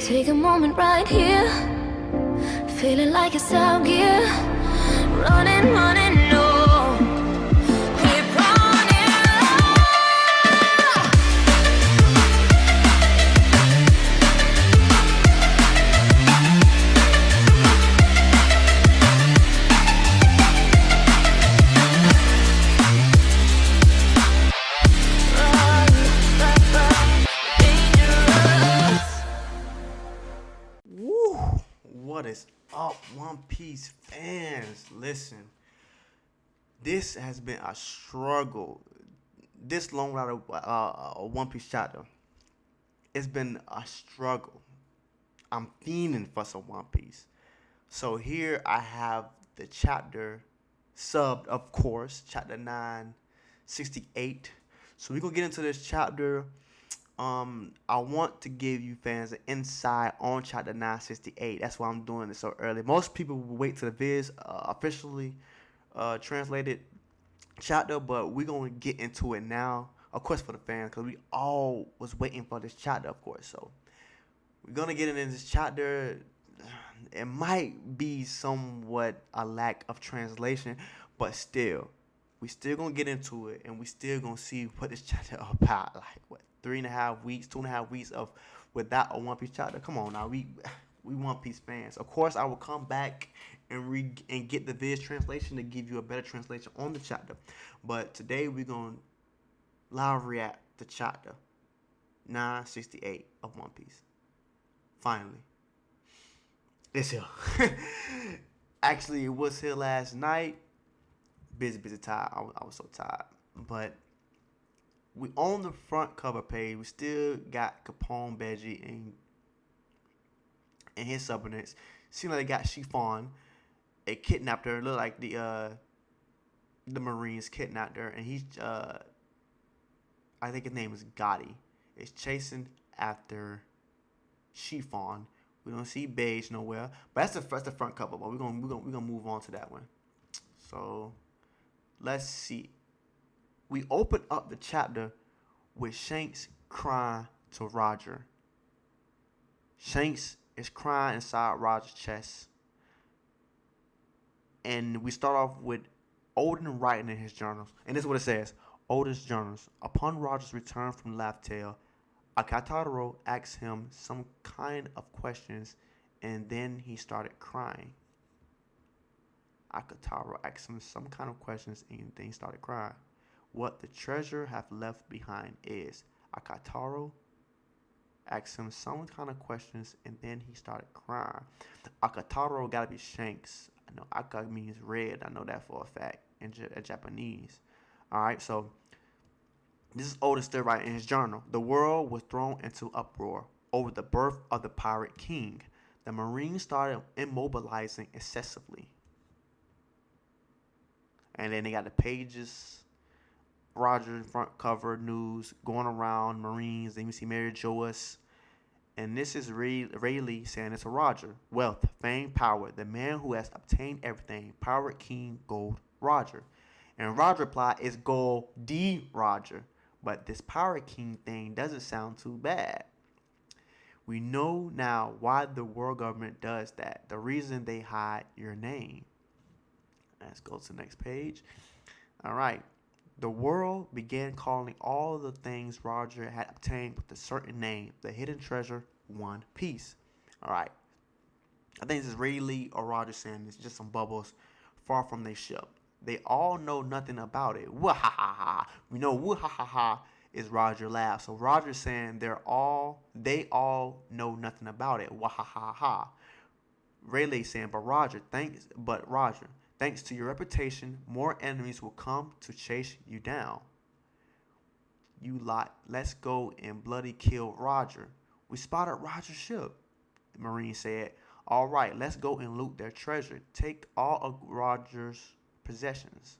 Take a moment right here, feeling like it's out gear. Running, running, no. Keep running. Woo! What is up, One Piece fans? Listen, this has been a struggle. This long without a One Piece chapter. It's been a struggle. I'm fiending for some One Piece. So here I have the chapter subbed, of course, chapter 968. So we're gonna get into this chapter. I want to give you fans an insight on chapter 968. That's why I'm doing it so early. Most people will wait till the VIDZ officially translated chapter, but we're gonna get into it now, of course, for the fans, because we all was waiting for this chapter, of course. So we're gonna get into this chapter. It might be somewhat a lack of translation, but still, we still gonna get into it, and we still gonna see what this chapter about. Like what, 3.5 weeks, 2.5 weeks of without a One Piece chapter. Come on now, we One Piece fans. Of course, I will come back and get the VIDZ translation to give you a better translation on the chapter. But today we're gonna live react to chapter 968 of One Piece. Finally, it's here. Actually, it was here last night. Busy tired. I was so tired, but we on the front cover page. We still got Capone, Beji, and his subordinates. Seems like they got Chiffon. They kidnapped her. Look like the Marines kidnapped her, and he's I think his name is Gotti. Is chasing after Chiffon. We don't see Beige nowhere, but that's the front cover. But we're gonna move on to that one. So let's see. We open up the chapter with Shanks crying to Roger. Shanks is crying inside Roger's chest. And we start off with Oden writing in his journals. And this is what it says. Oden's journals. Upon Roger's return from Laugh Tale, Akataro asked him some kind of questions, and then he started crying. Akataro asked him some kind of questions, and then he started crying. What the treasure have left behind is. Akataro asked him some kind of questions, and then he started crying. Akataro gotta be Shanks. I know Aka means red. I know that for a fact in Japanese. Alright, so this is Oda still writing in his journal. The world was thrown into uproar over the birth of the pirate king. The Marines started immobilizing excessively. And then they got the pages. Roger front cover news going around Marines. Then you see Mary Joas. And this is Rayleigh saying it's a Roger. Wealth, fame, power. The man who has obtained everything. Pirate King Gold Roger. And Roger replied, it's Gold D Roger. But this Pirate King thing doesn't sound too bad. We know now why the world government does that. The reason they hide your name. Let's go to the next page. All right. The world began calling all the things Roger had obtained with a certain name, the hidden treasure, One Piece. All right. I think this is Rayleigh or Roger saying it's just some bubbles far from their ship. They all know nothing about it. Wahahaha. We know wahahaha is Roger laugh. So Roger's saying they all know nothing about it. Wahahaha. Rayleigh saying, but Roger, thanks to your reputation, more enemies will come to chase you down. You lot, let's go and bloody kill Roger. We spotted Roger's ship, the Marine said. All right, let's go and loot their treasure. Take all of Roger's possessions.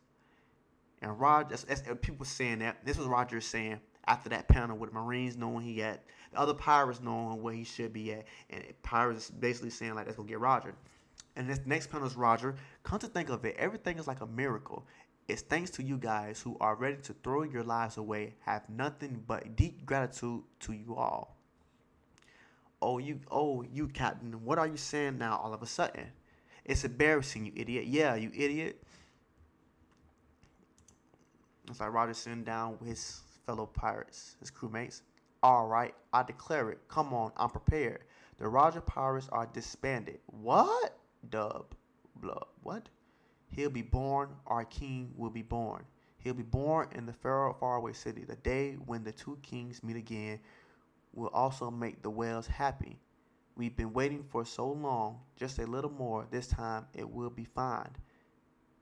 And Roger, as people saying that, this was Roger saying after that panel with the Marines knowing he had, the other pirates knowing where he should be at, and pirates basically saying like, let's go get Roger. And this next panel is Roger. Come to think of it, everything is like a miracle. It's thanks to you guys who are ready to throw your lives away. Have nothing but deep gratitude to you all. you captain, what are you saying now all of a sudden? It's embarrassing, you idiot. Yeah, you idiot. It's like Roger sitting down with his fellow pirates, his crewmates. All right, I declare it. Come on, I'm prepared. The Roger pirates are disbanded. What? Dub. Blah. What? He'll be born. Our king will be born. He'll be born in the faraway city. The day when the two kings meet again will also make the whales happy. We've been waiting for so long. Just a little more. This time it will be fine.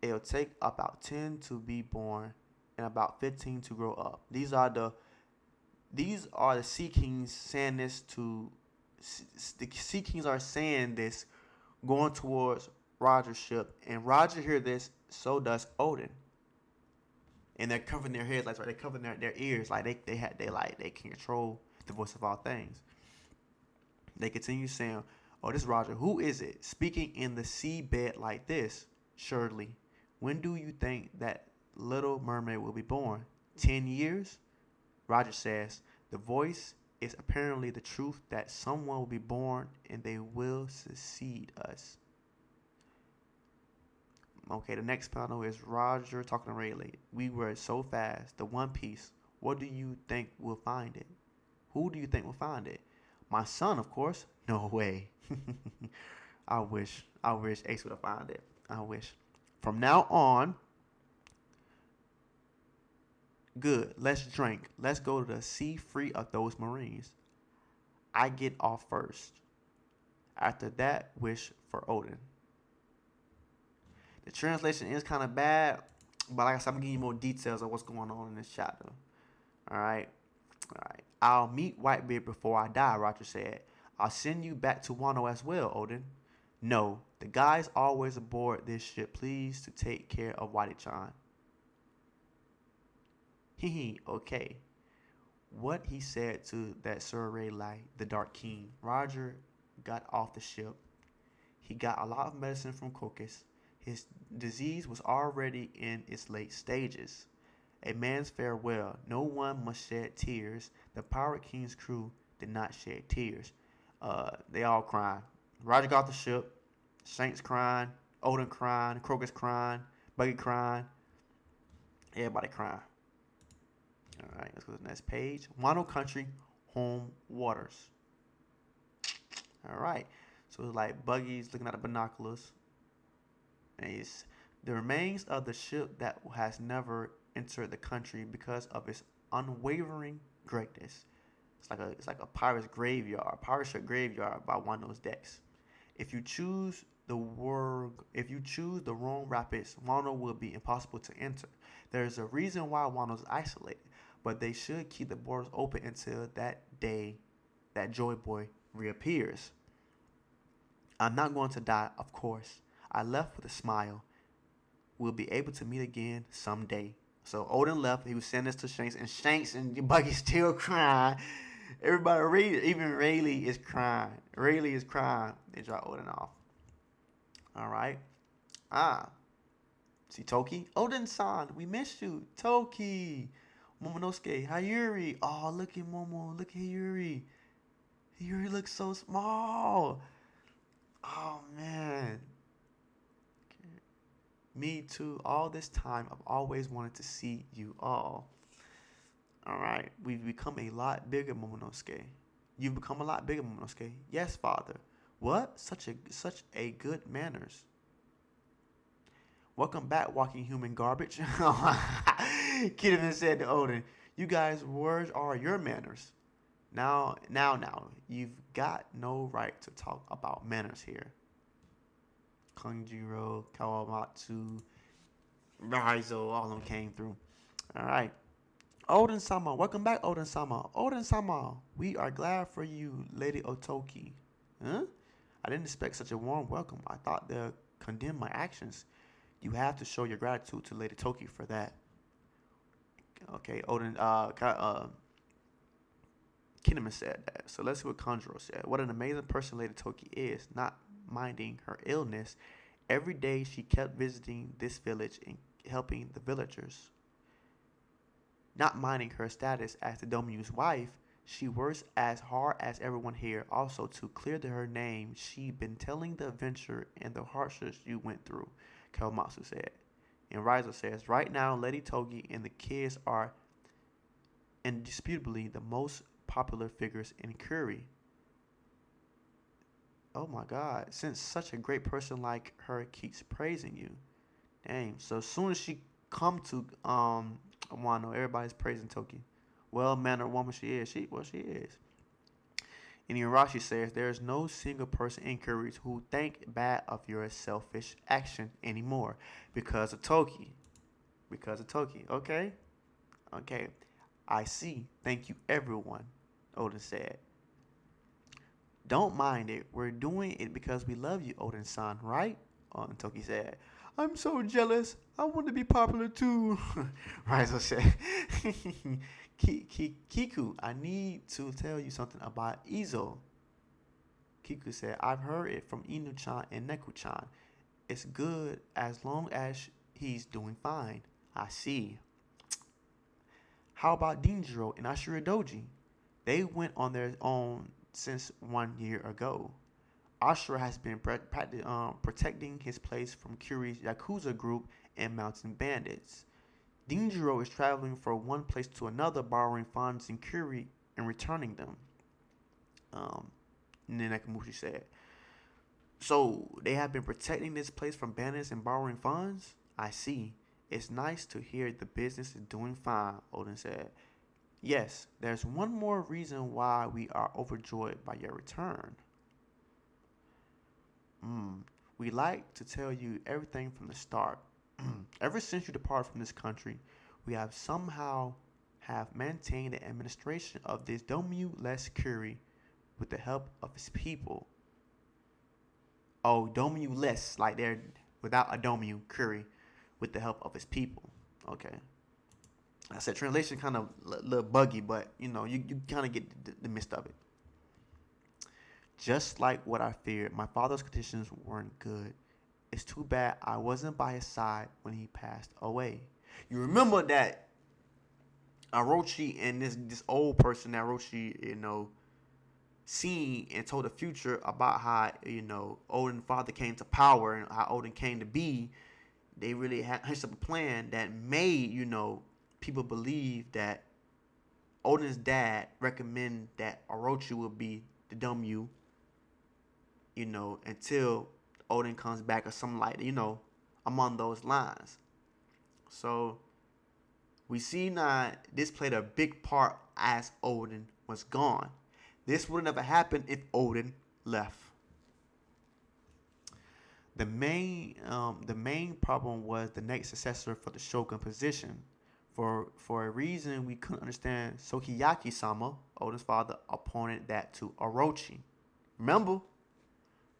It'll take about 10 to be born and about 15 to grow up. These are the Sea Kings saying this to. The Sea Kings are saying this, going towards Roger's ship, and Roger hear this. So does Oden. And they're covering their heads, like they're covering their ears, like they can control the voice of all things. They continue saying, "Oh, this is Roger. Who is it speaking in the seabed like this? Surely, when do you think that little mermaid will be born? 10 years?" Roger says, "The voice is apparently the truth that someone will be born and they will succeed us." Okay, the next panel is Roger talking to Rayleigh. "We were so fast. The One Piece. What do you think will find it? Who do you think will find it? My son, of course." "No way." I wish Ace would have found it. I wish. "From now on, good. Let's drink. Let's go to the sea free of those Marines. I get off first. After that, wish for Oden." The translation is kind of bad, but like I said, I'm going to give you more details of what's going on in this chapter. Alright. "I'll meet Whitebeard before I die," Roger said. "I'll send you back to Wano as well, Oden." "No, the guys always aboard this ship. Please to take care of Whitey-chan." Okay. What he said to that Sir Rayleigh, the Dark King. Roger got off the ship. He got a lot of medicine from Crocus. His disease was already in its late stages. A man's farewell. No one must shed tears. The Pirate King's crew did not shed tears. They all crying. Roger got off the ship. Shanks crying. Oden crying. Crocus crying. Buggy crying. Everybody crying. Alright, let's go to the next page. Wano Country, home waters. Alright, so it's like Buggy's looking at the binoculars. And it's the remains of the ship that has never entered the country because of its unwavering greatness. It's like a pirate's graveyard, pirate ship graveyard by Wano's decks. If you choose the wrong rapids, Wano will be impossible to enter. There is a reason why Wano is isolated, but they should keep the borders open until that day that Joy Boy reappears. I'm not going to die, of course. I left with a smile. We'll be able to meet again someday. So Oden left. He was saying this to Shanks and Buggy still crying. Everybody, even Rayleigh is crying. Rayleigh is crying. They drop Oden off. All right. See Toki? Oden-san, we missed you. Toki. Momonosuke, Hayuri. Oh, look at Momo. Look at Hayuri. Hayuri looks so small. Oh, man. Me too. All this time, I've always wanted to see you all. All right. We've become a lot bigger, Momonosuke. You've become a lot bigger, Momonosuke. Yes, father. What? Such a good manners. Welcome back, walking human garbage. Kidman said to Oden, "You guys' words are your manners. Now, you've got no right to talk about manners here." Kanjiro, Kawamatsu, Raizo, all of them came through. All right. Oden-sama, welcome back, Oden-sama. Oden-sama, we are glad for you, Lady Otoki. Huh? I didn't expect such a warm welcome. I thought they'd condemn my actions. You have to show your gratitude to Lady Toki for that. Okay, Oden, Kinnaman said that. So let's see what Kanjuro said. What an amazing person Lady Toki is, not minding her illness. Every day she kept visiting this village and helping the villagers. Not minding her status as the Domu's wife, She works as hard as everyone here. Also, to clear her name, she been telling the adventure and the hardships you went through, Kawamatsu said. And Rizo says, right now, Lady Togi and the kids are indisputably the most popular figures in Curie. Oh my God, since such a great person like her keeps praising you. Dang, so as soon as she come to Wano, everybody's praising Toki. Well-mannered woman she is. She is. And Irashi says, there is no single person in Curie who think bad of your selfish action anymore because of Toki. Because of Toki. Okay? Okay. I see. Thank you, everyone, Oden said. Don't mind it. We're doing it because we love you, Oden-san, right? And Toki said, I'm so jealous. I want to be popular too. Rizo said, Kiku, I need to tell you something about Izo. Kiku said, I've heard it from Inu-chan and Neku-chan. It's good as long as he's doing fine. I see. How about Denjiro and Ashura Doji? They went on their own since 1 year ago. Ashura has been protecting his place from Curie's Yakuza group and mountain bandits. Denjiro is traveling from one place to another, borrowing funds in Curie and returning them. Nakamushi said. So they have been protecting this place from bandits and borrowing funds? I see. It's nice to hear the business is doing fine, Oden said. Yes, there's one more reason why we are overjoyed by your return. We like to tell you everything from the start. Ever since you departed from this country, we have somehow maintained the administration of this Domu-less Curie with the help of his people. Oh, Domu-less, like they're without a Domu Curie, with the help of his people. Okay. I said translation kind of a little buggy, but you kind of get the gist of it. Just like what I feared, my father's conditions weren't good. It's too bad I wasn't by his side when he passed away. You remember that Orochi and this old person that Orochi, seen and told the future about how, Oden's father came to power and how Oden came to be. They really had hatched up a plan that made, people believe that Oden's dad recommended that Orochi would be the Domu, until Oden comes back or something like that, among those lines. So we see now this played a big part as Oden was gone. This would never happen if Oden left. The main problem was the next successor for the Shogun position. For a reason we couldn't understand, Sukiyaki-sama, Oden's father, appointed that to Orochi. Remember?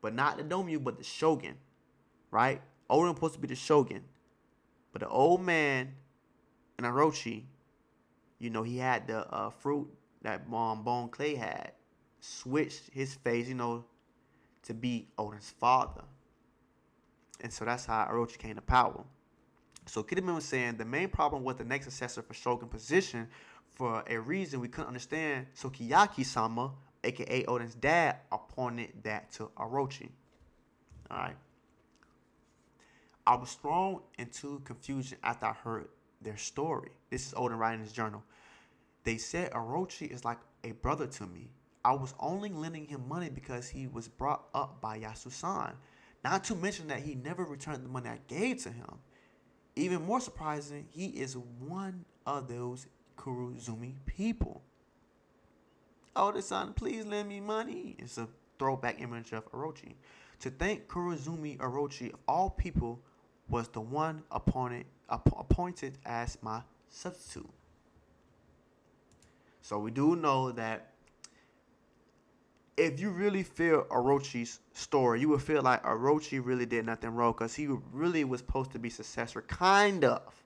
But not the Domu, but the Shogun. Right? Oden was supposed to be the Shogun. But the old man and Orochi, he had the fruit that Bone Clay had, switched his face, to be Oden's father. And so that's how Orochi came to power. So Kidman was saying the main problem was the next successor for Shogun position. For a reason we couldn't understand, Sukiyaki-sama, aka Oden's dad, appointed that to Orochi. Alright. I was thrown into confusion after I heard their story. This is Oden writing in his journal. They said Orochi is like a brother to me. I was only lending him money because he was brought up by Yasu-san. Not to mention that he never returned the money I gave to him. Even more surprising, he is one of those Kurozumi people. Oden-san, please lend me money. It's a throwback image of Orochi. To think Kurozumi Orochi, of all people, was the one appointed as my substitute. So we do know that if you really feel Orochi's story, you would feel like Orochi really did nothing wrong because he really was supposed to be successor, kind of.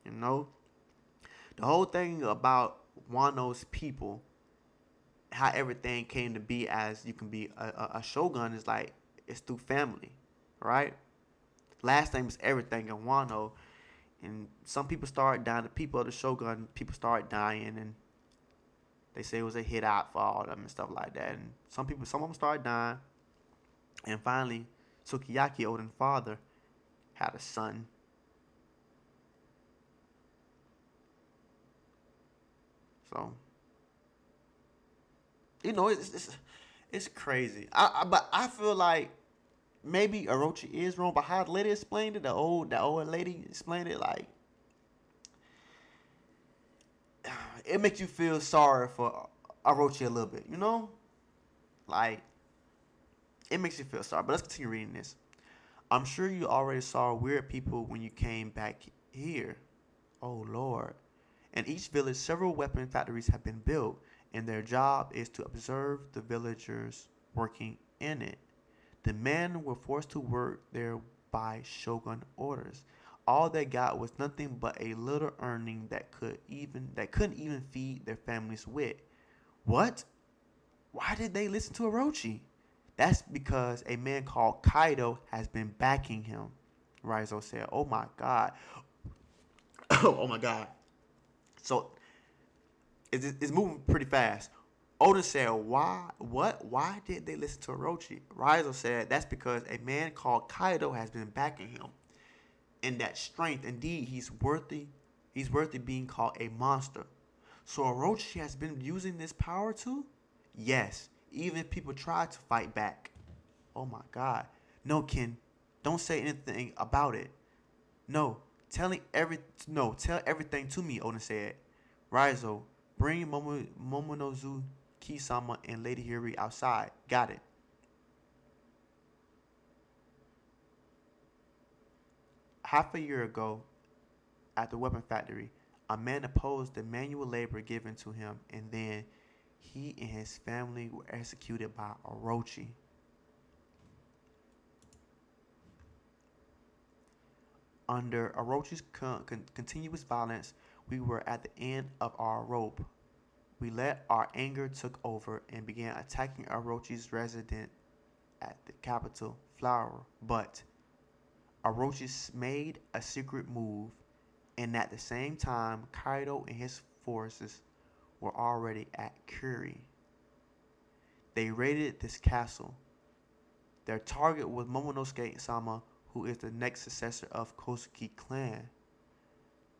The whole thing about Wano's people, how everything came to be as you can be a shogun is like, it's through family, right? Last name is everything in Wano. And some people start dying. The people of the shogun, people start dying and They say it was a hit out for all of them and stuff like that. And some of them started dying. And finally, Sukiyaki, Oden's father, had a son. So, it's crazy. But I feel like maybe Orochi is wrong, but how the lady explained it, the old lady explained it, like, it makes you feel sorry for Orochi a little bit, you know? Like, it makes you feel sorry. But let's continue reading this. I'm sure you already saw weird people when you came back here. Oh, Lord. In each village, several weapon factories have been built, and their job is to observe the villagers working in it. The men were forced to work there by shogun orders. All they got was nothing but a little earning that couldn't even feed their families with. What? Why did they listen to Orochi? That's because a man called Kaido has been backing him, Raizo said. Oh my God. Oh my God. So it's moving pretty fast. Oden said, why? What? Why did they listen to Orochi? Raizo said, that's because a man called Kaido has been backing him. And that strength, indeed, he's worthy being called a monster. So Orochi has been using this power too? Yes, even if people try to fight back. Oh my God. No, Ken, don't say anything about it. No, tell everything to me, Oden said. Raizo, bring Momonozu, Kisama, and Lady Hiri outside. Got it. Half a year ago, at the weapon factory, a man opposed the manual labor given to him, and then he and his family were executed by Orochi. Under Orochi's continuous violence, we were at the end of our rope. We let our anger took over and began attacking Orochi's residence at the capital, Flower. But Orochi made a secret move, and at the same time, Kaido and his forces were already at Kuri. They raided this castle. Their target was Momonosuke-sama, who is the next successor of Kosuke clan.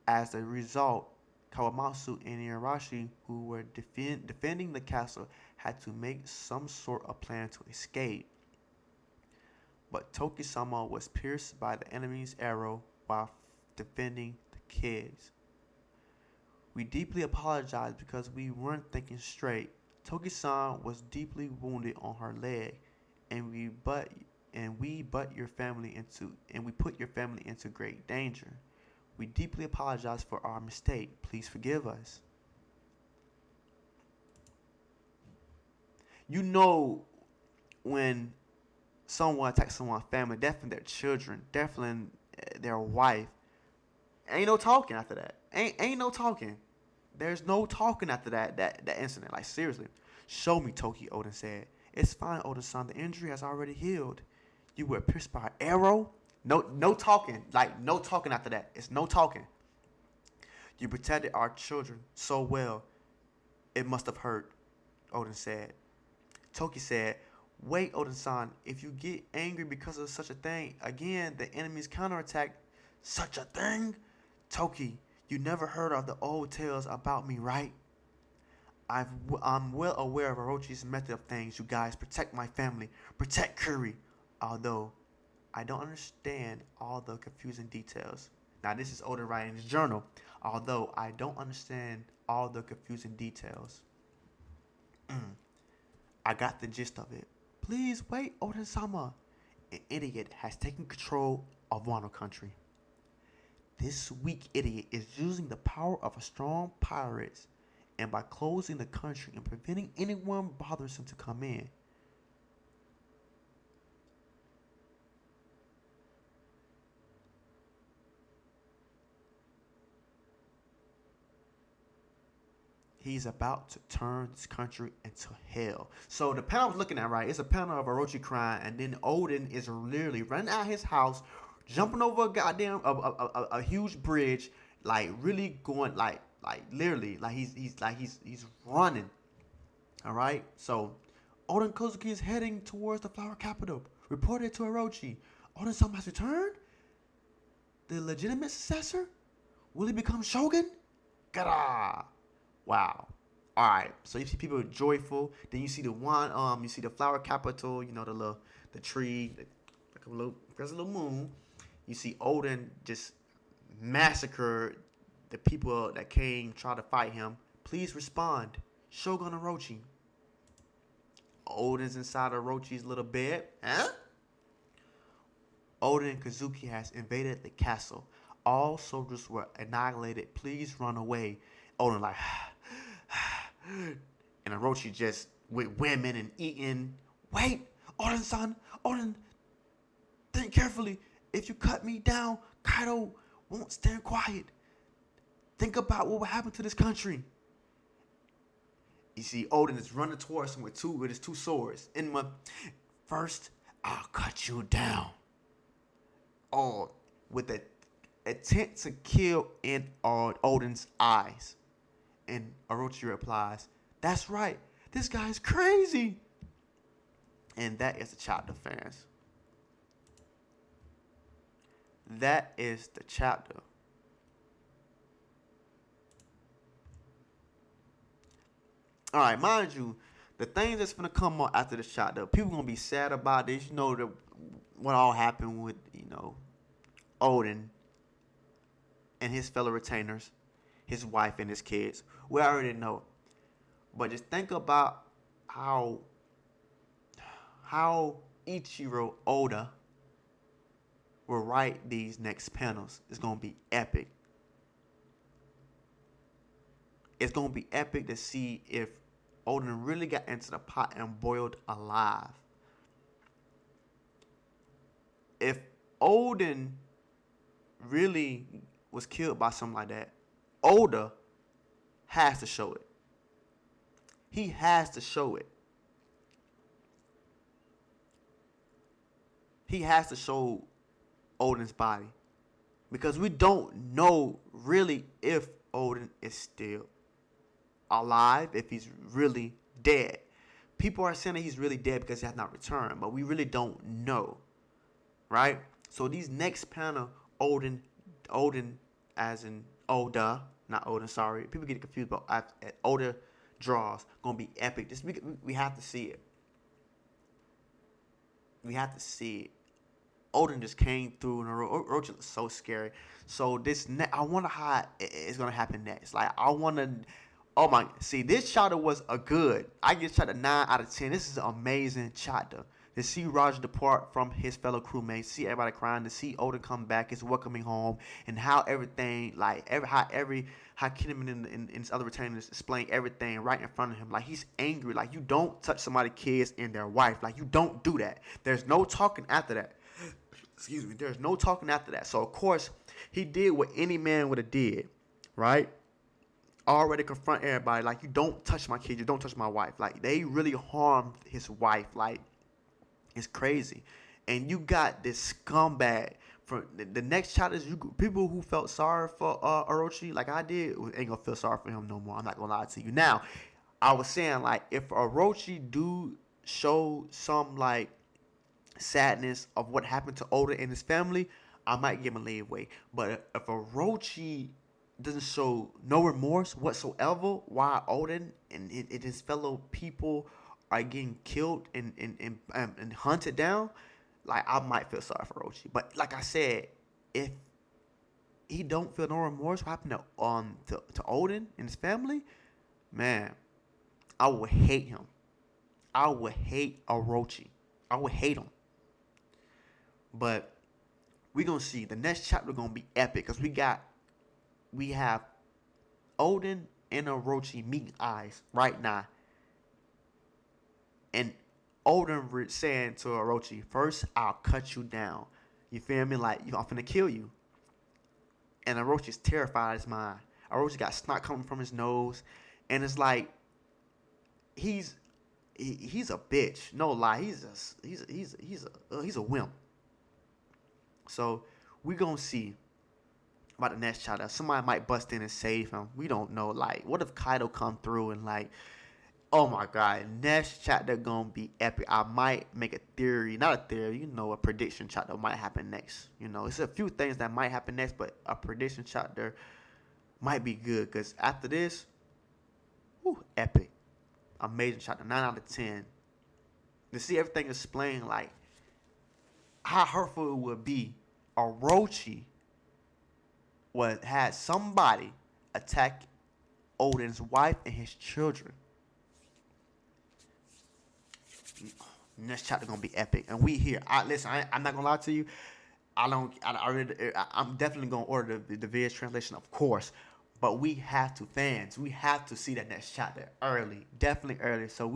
As a result, Kawamatsu and Igarashi, who were defending the castle, had to make some sort of plan to escape. But Toki-sama was pierced by the enemy's arrow while defending the kids. We deeply apologize because we weren't thinking straight. Toki-san was deeply wounded on her leg, and we put your family into great danger. We deeply apologize for our mistake. Please forgive us. You know, when someone attacks someone's family, definitely their children, definitely their wife, ain't no talking after that. Ain't no talking. There's no talking after that incident. Like, seriously. Show me, Toki, Oden said. It's fine, Oden-san. The injury has already healed. You were pierced by an arrow? No talking. Like, no talking after that. It's no talking. You protected our children so well. It must have hurt, Oden said. Toki said, wait, Oden-san. If you get angry because of such a thing, again, the enemy's counterattack. Such a thing? Toki, you never heard of the old tales about me, right? I'm well aware of Orochi's method of things. You guys protect my family. Protect Kuri. Although, I don't understand all the confusing details. Now, this is Oden writing in his journal. Although, I don't understand all the confusing details. I got the gist of it. Please wait, Oden-sama. An idiot has taken control of Wano country. This weak idiot is using the power of a strong pirate, and by closing the country and preventing anyone bothersome to come in. He's about to turn this country into hell. So the panel I was looking at, right, it's a panel of Orochi crying, and then Oden is literally running out of his house, jumping over a goddamn a huge bridge, like really going like literally like he's running, All right. So Oden Kozuki is heading towards the flower capital. Reported to Orochi. Oden-sama has returned? The legitimate successor? Will he become shogun? Gada! Wow. Alright, so you see people joyful. Then you see the one, you see the flower capital, the tree, there's a little moon. You see Oden just massacre the people that came try to fight him. Please respond. Shogun Orochi. Oden's inside Orochi's little bed. Huh? Oden Kozuki has invaded the castle. All soldiers were annihilated. Please run away. Oden like, and Orochi just with women and eating. Wait, Oden-san, Oden, think carefully. If you cut me down, Kaido won't stand quiet. Think about what will happen to this country. You see, Oden is running towards him with his two swords. First, I'll cut you down. Oh, with the intent to kill in Oden's eyes. And Orochi replies, that's right, this guy's crazy. And that is the chapter, fans. That is the chapter. Alright, mind you, the things that's gonna come up after this chapter, people gonna be sad about this. You know what all happened with, Oden and his fellow retainers, his wife and his kids. We already know. But just think about how Ichiro Oda will write these next panels. It's gonna be epic. It's gonna be epic to see if Oden really got into the pot and boiled alive. If Oden really was killed by something like that, Oda has to show it. He has to show it. He has to show Oden's body. Because we don't know really if Oden is still alive, if he's really dead. People are saying that he's really dead because he has not returned, but we really don't know. Right? So these next panel, Oden as in Oda, not Oden, sorry. People get confused, but Oda draws gonna be epic. We have to see it. We have to see it. Oden just came through, and Orochi looks so scary. So I wonder how it's gonna happen next. Like see, this chapter was a good. I give chapter 9 out of 10. This is an amazing chapter. To see Roger depart from his fellow crewmates, see everybody crying, to see Oden come back, his welcoming home, and how everything, how Kinnaman and his other retainers explain everything right in front of him. Like, he's angry. Like, you don't touch somebody's kids and their wife. Like, you don't do that. There's no talking after that. Excuse me. There's no talking after that. So, of course, he did what any man would have did, right? Already confront everybody. Like, you don't touch my kids. You don't touch my wife. Like, they really harmed his wife. Like, it's crazy. And you got this scumbag from the next chapters. People who felt sorry for Orochi, like I did, ain't gonna feel sorry for him no more. I'm not gonna lie to you. Now, I was saying, like, if Orochi do show some like sadness of what happened to Oda and his family, I might give him a leeway. But if Orochi doesn't show no remorse whatsoever, why Oden and his fellow people are getting killed and hunted down, like, I might feel sorry for Orochi. But like I said, if he don't feel no remorse what happened to Oden and his family, man, I would hate him. I would hate Orochi. I would hate him. But we gonna see the next chapter gonna be epic because we have Oden and Orochi meeting eyes right now. And Oden saying to Orochi, first I'll cut you down. You feel me? Like, I'm finna kill you. And Orochi's terrified of his mind. Orochi got snot coming from his nose. And it's like, he's a bitch. No lie. He's a wimp. So we gonna see about the next chapter. Somebody might bust in and save him. We don't know. Like, what if Kaido come through and like, Oh my god, next chapter gonna be epic. I might make a theory, not a theory, a prediction chapter might happen next. It's a few things that might happen next, but a prediction chapter might be good because after this, epic, amazing chapter, 9 out of 10. To see everything explained, like how hurtful it would be, Orochi had somebody attack Oden's wife and his children. Next chapter gonna be epic, and we here. I'm not gonna lie to you. I'm definitely gonna order the VIDZ translation, of course. But we have to see that next chapter early, definitely early. So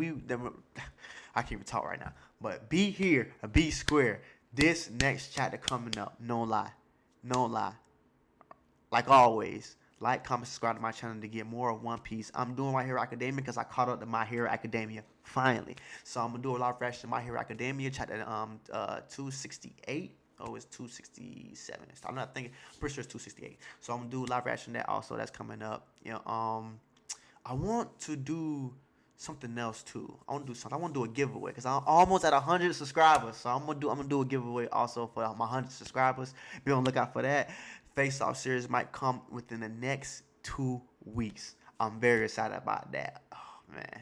I can't even talk right now. But be here and be square. This next chapter coming up, no lie. Like always, like, comment, subscribe to my channel to get more of One Piece. I'm doing My Hero Academia because I caught up to My Hero Academia finally. So I'm gonna do a live reaction to My Hero Academia chapter 268. Oh, it's 267. I'm not thinking. Pretty sure it's 268. So I'm gonna do a live reaction to that also. That's coming up. I want to do something else too. I want to do a giveaway because I'm almost at 100 subscribers. So I'm gonna do a giveaway also for my 100 subscribers. Be on the lookout for that. Face Off series might come within the next 2 weeks. I'm very excited about that. Oh man,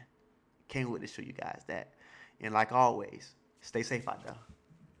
can't wait to show you guys that. And like always, stay safe out there.